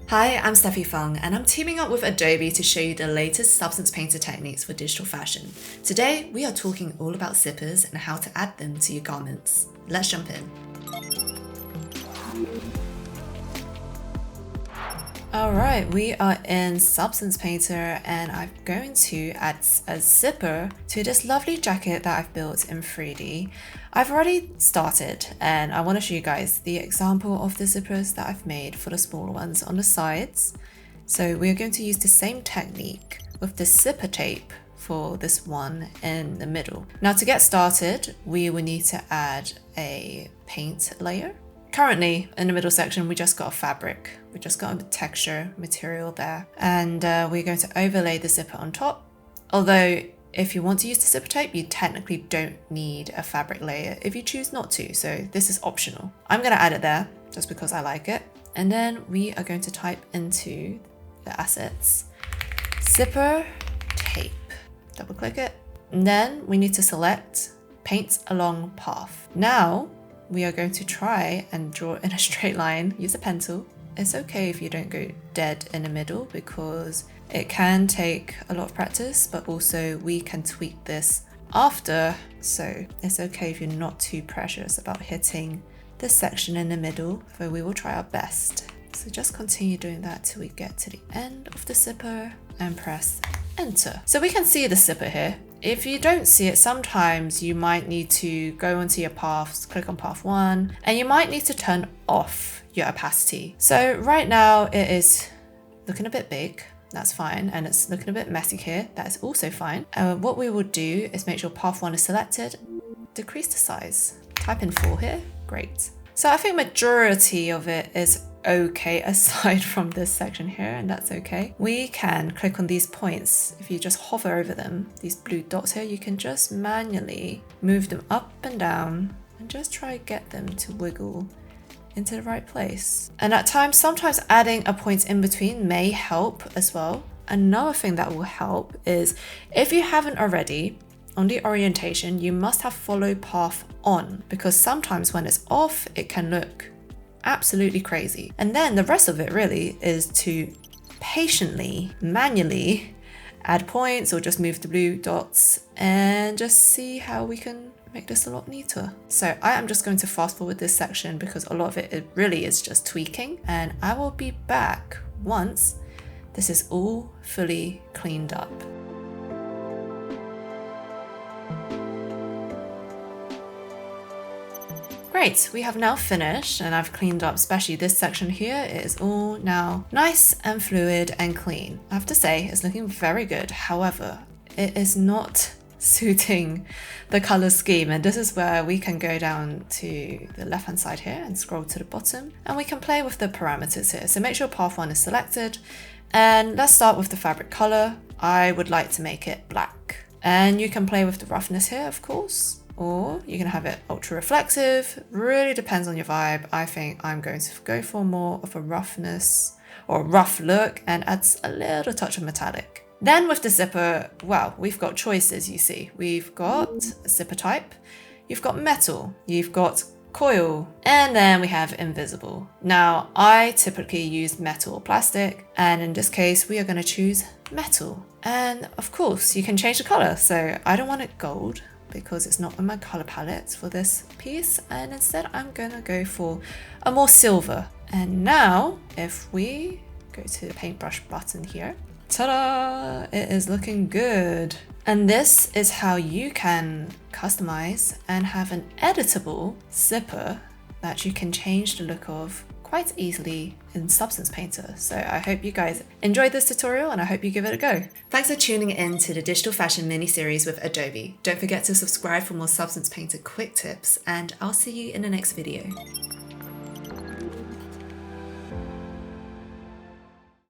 Hi, I'm Stephy Fung and I'm teaming up with Adobe to show you the latest Substance Painter techniques for digital fashion. Today, we are talking all about zippers and how to add them to your garments. Let's jump in. Alright, we are in Substance Painter and I'm going to add a zipper to this lovely jacket that I've built in 3D. I've already started and I want to show you guys the example of the zippers that I've made for the smaller ones on the sides. So we're going to use the same technique with the zipper tape for this one in the middle. Now to get started, we will need to add a paint layer. Currently, in the middle section, we just got a fabric. We just got a texture material there. And we're going to overlay the zipper on top. Although, if you want to use the zipper tape, you technically don't need a fabric layer if you choose not to. So this is optional. I'm going to add it there just because I like it. And then we are going to type into the assets, zipper tape. Double click it. And then we need to select paint along path. Now, we are going to try and draw in a straight line, use a pencil. It's okay if you don't go dead in the middle because it can take a lot of practice, but also we can tweak this after. So it's okay if you're not too precious about hitting this section in the middle, but we will try our best. So just continue doing that till we get to the end of the zipper and press enter. So we can see the zipper here. If you don't see it, sometimes you might need to go onto your paths, click on path 1, and you might need to turn off your opacity. So right now it is looking a bit big, that's fine, and it's looking a bit messy here, that is also fine. What we will do is make sure path 1 is selected, decrease the size, type in 4 here, great. So I think majority of it is okay aside from this section here, and that's okay. We can click on these points. If you just hover over them, these blue dots here, you can just manually move them up and down and just try to get them to wiggle into the right place. And at times, sometimes adding a point in between may help as well. Another thing that will help is if you haven't already, on the orientation, you must have follow path on, because sometimes when it's off, it can look absolutely crazy. And then the rest of it really is to patiently, manually add points or just move the blue dots and just see how we can make this a lot neater. So I am just going to fast forward this section because a lot of it really is just tweaking, and I will be back once this is all fully cleaned up. Great, we have now finished and I've cleaned up, especially this section here. It is all now nice and fluid and clean. I have to say, it's looking very good. However, it is not suiting the color scheme. And this is where we can go down to the left-hand side here and scroll to the bottom. And we can play with the parameters here. So make sure path 1 is selected. And let's start with the fabric color. I would like to make it black. And you can play with the roughness here, of course. Or you can have it ultra reflective, really depends on your vibe. I think I'm going to go for more of a roughness or rough look and adds a little touch of metallic. Then with the zipper, well, we've got choices, you see. We've got a zipper type, you've got metal, you've got coil, and then we have invisible. Now, I typically use metal or plastic, and in this case, we are going to choose metal. And of course, you can change the color. So I don't want it gold, because it's not in my color palette for this piece, and instead I'm gonna go for a more silver. And now if we go to the paintbrush button here, ta-da, it is looking good. And this is how you can customize and have an editable zipper that you can change the look of quite easily in Substance Painter. So I hope you guys enjoyed this tutorial and I hope you give it a go. Thanks for tuning in to the Digital Fashion mini-series with Adobe. Don't forget to subscribe for more Substance Painter quick tips, and I'll see you in the next video.